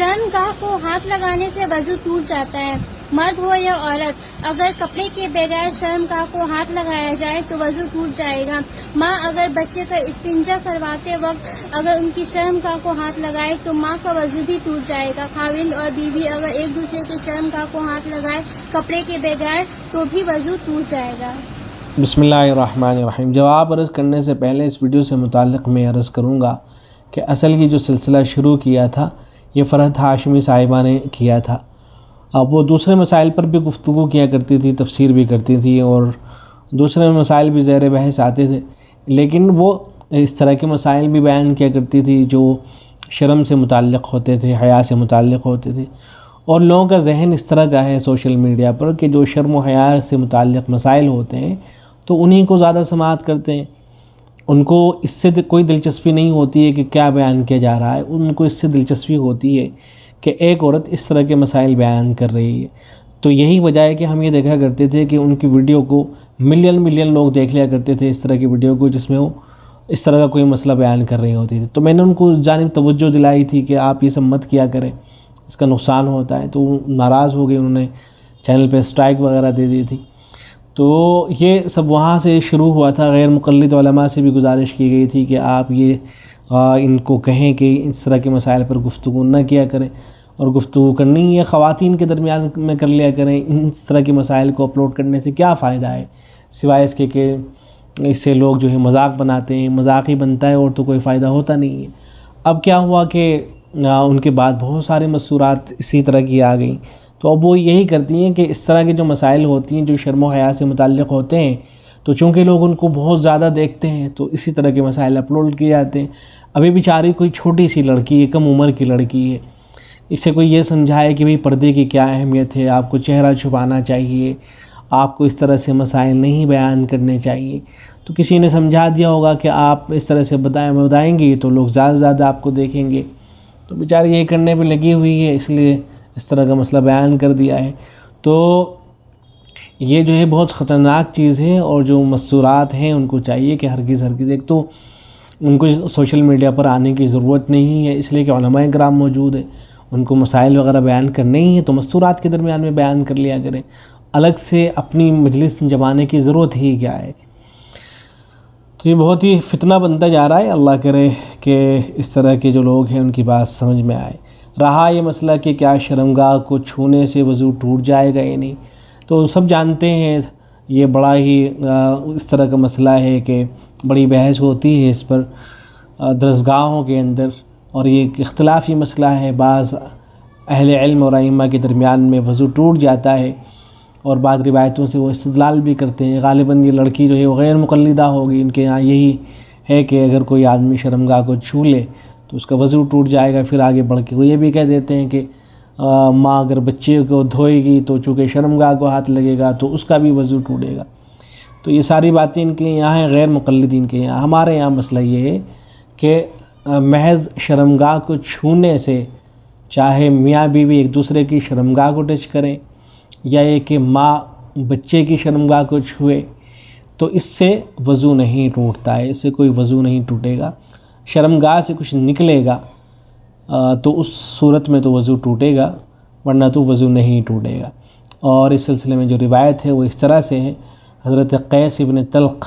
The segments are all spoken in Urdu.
شرمگاہ کو ہاتھ لگانے سے وضو ٹوٹ جاتا ہے۔ مرد ہو یا عورت، اگر کپڑے کے بغیر شرمگاہ کو ہاتھ لگایا جائے تو وضو ٹوٹ جائے گا۔ ماں اگر بچے کا استنجا کرواتے وقت اگر ان کی شرمگاہ کو ہاتھ لگائے تو ماں کا وضو بھی ٹوٹ جائے گا۔ خاوند اور بیوی اگر ایک دوسرے کے شرمگاہ کو ہاتھ لگائے کپڑے کے بغیر تو بھی وضو ٹوٹ جائے گا۔ بسم اللہ الرحمن الرحیم۔ جواب عرض کرنے سے پہلے اس ویڈیو سے متعلق میں عرض کروں گا کہ اصل کی جو سلسلہ شروع کیا تھا یہ فرحت ہاشمی صاحبہ نے کیا تھا۔ اب وہ دوسرے مسائل پر بھی گفتگو کیا کرتی تھی، تفسیر بھی کرتی تھی اور دوسرے مسائل بھی زیر بحث آتے تھے، لیکن وہ اس طرح کے مسائل بھی بیان کیا کرتی تھی جو شرم سے متعلق ہوتے تھے، حیا سے متعلق ہوتے تھے۔ اور لوگوں کا ذہن اس طرح کا ہے سوشل میڈیا پر کہ جو شرم و حیا سے متعلق مسائل ہوتے ہیں تو انہی کو زیادہ سماعت کرتے ہیں۔ ان کو اس سے کوئی دلچسپی نہیں ہوتی ہے کہ کیا بیان کیا جا رہا ہے، ان کو اس سے دلچسپی ہوتی ہے کہ ایک عورت اس طرح کے مسائل بیان کر رہی ہے۔ تو یہی وجہ ہے کہ ہم یہ دیکھا کرتے تھے کہ ان کی ویڈیو کو ملین لوگ دیکھ لیا کرتے تھے، اس طرح کی ویڈیو کو جس میں وہ اس طرح کا کوئی مسئلہ بیان کر رہی ہوتی تھی۔ تو میں نے ان کو جانب توجہ دلائی تھی کہ آپ یہ سب مت کیا کریں، اس کا نقصان ہوتا ہے۔ تو وہ ناراض ہو گئے، انہوں نے چینل پہ اسٹرائک وغیرہ دے دی تھی۔ تو یہ سب وہاں سے شروع ہوا تھا۔ غیر مقلد علماء سے بھی گزارش کی گئی تھی کہ آپ یہ ان کو کہیں کہ اس طرح کے مسائل پر گفتگو نہ کیا کریں، اور گفتگو کرنی ہے خواتین کے درمیان میں کر لیا کریں۔ اس طرح کے مسائل کو اپلوڈ کرنے سے کیا فائدہ ہے سوائے اس کے کہ اس سے لوگ جو ہے مذاق بناتے ہیں، مذاق ہی بنتا ہے اور تو کوئی فائدہ ہوتا نہیں ہے۔ اب کیا ہوا کہ ان کے بعد بہت سارے مستورات اسی طرح کی آ گئیں، تو اب وہ یہی کرتی ہیں کہ اس طرح کے جو مسائل ہوتی ہیں جو شرم و حیا سے متعلق ہوتے ہیں، تو چونکہ لوگ ان کو بہت زیادہ دیکھتے ہیں تو اسی طرح کے مسائل اپلوڈ کیے جاتے ہیں۔ ابھی بیچاری کوئی چھوٹی سی لڑکی ہے، کم عمر کی لڑکی ہے، اس سے کوئی یہ سمجھائے کہ بھئی پردے کی کیا اہمیت ہے، آپ کو چہرہ چھپانا چاہیے، آپ کو اس طرح سے مسائل نہیں بیان کرنے چاہیے، تو کسی نے سمجھا دیا ہوگا کہ آپ اس طرح سے بتائیں گی تو لوگ زیادہ سے زیادہ آپ کو دیکھیں گے، تو بیچاری یہ کرنے پہ لگی ہوئی ہے، اس لیے اس طرح کا مسئلہ بیان کر دیا ہے۔ تو یہ جو ہے بہت خطرناک چیز ہے، اور جو مستورات ہیں ان کو چاہیے کہ ہرگز ایک تو ان کو سوشل میڈیا پر آنے کی ضرورت نہیں ہے، اس لیے کہ علماء کرام موجود ہیں، ان کو مسائل وغیرہ بیان کرنے ہی ہیں تو مستورات کے درمیان میں بیان کر لیا کریں، الگ سے اپنی مجلس جمانے کی ضرورت ہی کیا ہے۔ تو یہ بہت ہی فتنہ بنتا جا رہا ہے، اللہ کرے کہ اس طرح کے جو لوگ ہیں ان کی بات سمجھ میں آئے۔ رہا یہ مسئلہ کہ کیا شرمگاہ کو چھونے سے وضو ٹوٹ جائے گا یا نہیں، تو سب جانتے ہیں یہ بڑا ہی اس طرح کا مسئلہ ہے کہ بڑی بحث ہوتی ہے اس پر درسگاہوں کے اندر، اور یہ ایک اختلافی مسئلہ ہے۔ بعض اہل علم اور ائمہ کے درمیان میں وضو ٹوٹ جاتا ہے، اور بعض روایتوں سے وہ استدلال بھی کرتے ہیں۔ غالباً یہ لڑکی جو ہے وہ غیر مقلدہ ہوگی، ان کے یہاں یہی ہے کہ اگر کوئی آدمی شرمگاہ کو چھو لے تو اس کا وضو ٹوٹ جائے گا۔ پھر آگے بڑھ کے وہ یہ بھی کہہ دیتے ہیں کہ ماں اگر بچے کو دھوئے گی تو چونکہ شرمگاہ کو ہاتھ لگے گا تو اس کا بھی وضو ٹوٹے گا۔ تو یہ ساری باتیں ان کے یہاں ہیں، غیر مقلدین کے یہاں۔ ہمارے یہاں مسئلہ یہ ہے کہ محض شرمگاہ کو چھونے سے، چاہے میاں بیوی ایک دوسرے کی شرمگاہ کو ٹچ کریں یا یہ کہ ماں بچے کی شرمگاہ کو چھوئے، تو اس سے وضو نہیں ٹوٹتا ہے، اس سے کوئی وضو نہیں ٹوٹے گا۔ شرمگاہ سے کچھ نکلے گا تو اس صورت میں تو وضو ٹوٹے گا، ورنہ تو وضو نہیں ٹوٹے گا۔ اور اس سلسلے میں جو روایت ہے وہ اس طرح سے ہے، حضرت قیس ابن طلق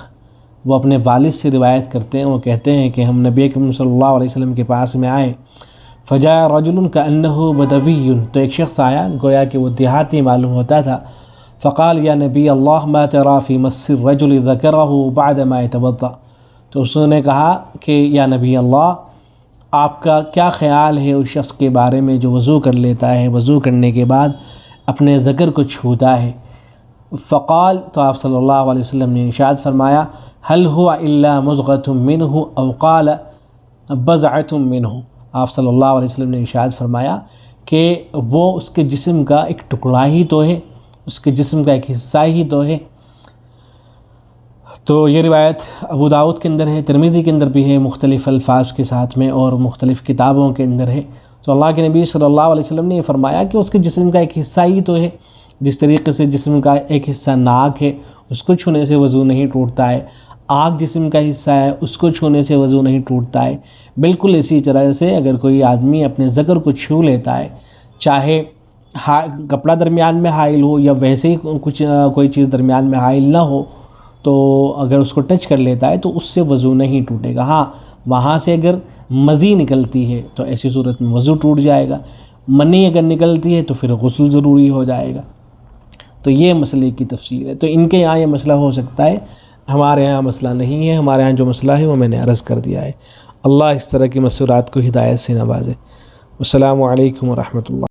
وہ اپنے والد سے روایت کرتے ہیں، وہ کہتے ہیں کہ ہم نبی اکرم صلی اللہ علیہ وسلم کے پاس میں آئے، فجاء رجل کأنہ بدوی، تو ایک شخص آیا گویا کہ وہ دیہاتی معلوم ہوتا تھا، فقال یا نبی اللہ ما ترى في مس الرجل ذکرہ بعد ما يتوضأ، تو اس نے کہا کہ یا نبی اللہ آپ کا کیا خیال ہے اس شخص کے بارے میں جو وضو کر لیتا ہے، وضو کرنے کے بعد اپنے ذکر کو چھوتا ہے۔ فقال، تو آپ صلی اللہ علیہ وسلم نے ارشاد فرمایا، هل هو الا مضغة منه او قال بضعة منه، آپ صلی اللہ علیہ وسلم نے ارشاد فرمایا کہ وہ اس کے جسم کا ایک ٹکڑا ہی تو ہے، اس کے جسم کا ایک حصہ ہی تو ہے۔ تو یہ روایت ابو داؤد کے اندر ہے، ترمذی کے اندر بھی ہے مختلف الفاظ کے ساتھ میں، اور مختلف کتابوں کے اندر ہے۔ تو اللہ کے نبی صلی اللہ علیہ وسلم نے یہ فرمایا کہ اس کے جسم کا ایک حصہ ہی تو ہے، جس طریقے سے جسم کا ایک حصہ ناک ہے، اس کو چھونے سے وضو نہیں ٹوٹتا ہے۔ آگ جسم کا حصہ ہے، اس کو چھونے سے وضو نہیں ٹوٹتا ہے۔ بالکل اسی طرح سے اگر کوئی آدمی اپنے ذکر کو چھو لیتا ہے، چاہے کپڑا درمیان میں حائل ہو یا ویسے ہی کوئی چیز درمیان میں حائل نہ ہو، تو اگر اس کو ٹچ کر لیتا ہے تو اس سے وضو نہیں ٹوٹے گا۔ ہاں، وہاں سے اگر مزی نکلتی ہے تو ایسی صورت میں وضو ٹوٹ جائے گا، منی اگر نکلتی ہے تو پھر غسل ضروری ہو جائے گا۔ تو یہ مسئلے کی تفصیل ہے۔ تو ان کے یہاں یہ مسئلہ ہو سکتا ہے، ہمارے یہاں مسئلہ نہیں ہے۔ ہمارے یہاں جو مسئلہ ہے وہ میں نے عرض کر دیا ہے۔ اللہ اس طرح کی مسئلات کو ہدایت سے نوازے۔ السلام علیکم ورحمۃ اللہ۔